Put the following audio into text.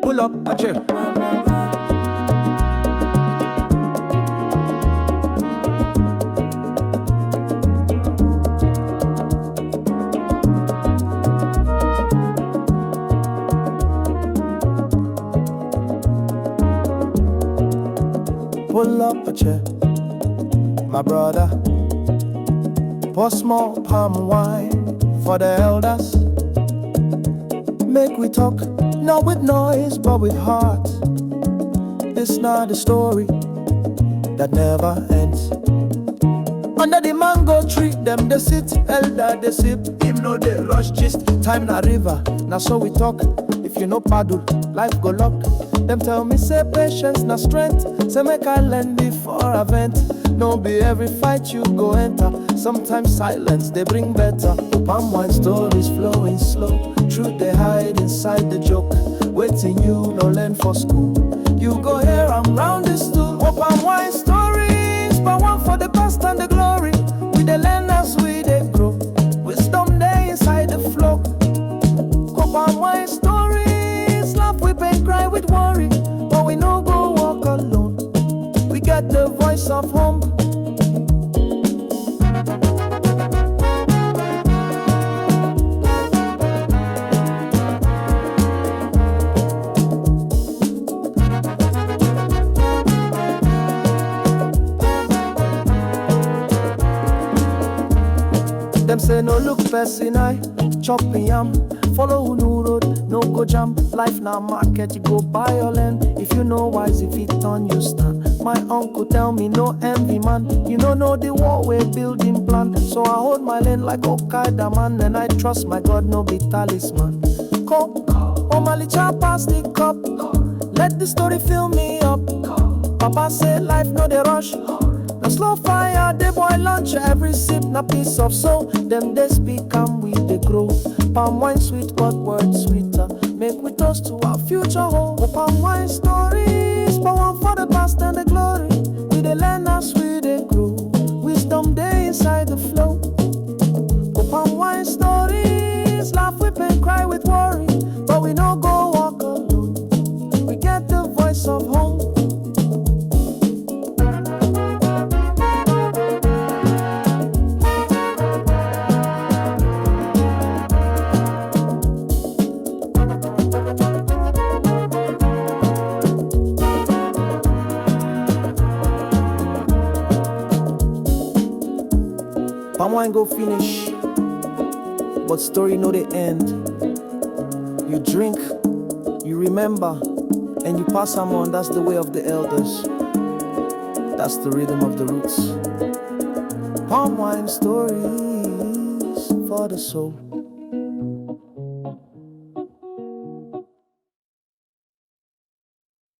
pull up a chair. Pull up a chair, my brother. Pour small palm wine for the elders. Make we talk, not with noise, but with heart. It's not a story that never ends. Under the mango tree, them they sit, elder they sip. Him no they rush gist. Time na river, now so we talk. If you no paddle, life go lock. Them tell me say patience na strength. Say make I learn before I vent. No be every fight you go enter. Sometimes silence they bring better. Palm wine stories flowing slow. Truth they hide inside the joke. Waiting you no learn for school. You go hear I'm round the stool. Palm wine stories, but one for the past and the glory. We the learn as we they grow. Wisdom they inside the flow. Palm wine stories, laugh, weep and cry with worry. But we no go walk alone. We get the voice of home. Them say no look person eye, chop yam. Follow new road, no go jam. Life na market, you go buy your land. If you know wise, if it turn you stand. My uncle tell me no envy man. You don't know the war we building plan. So I hold my lane like Okada man. And I trust my God, no be talisman. Come, oh Malicha pass the cup. Let the story fill me up. Papa say life no dey rush. Na slow fire, the boy lunch. Every sip na piece of soul. Them they speak and we they grow. Palm wine sweet, but words sweeter. Make we toast to our future home. Palm wine stories, but one for the past and the glory. We they learn as we they grow. Wisdom they inside the flow. Palm wine stories, laugh, weep and cry with worry. But we no go walk alone. We get the voice of home. Palm wine go finish, but story no dey end. You drink, you remember, and you pass am on. That's the way of the elders. That's the rhythm of the roots. Palm wine stories for the soul.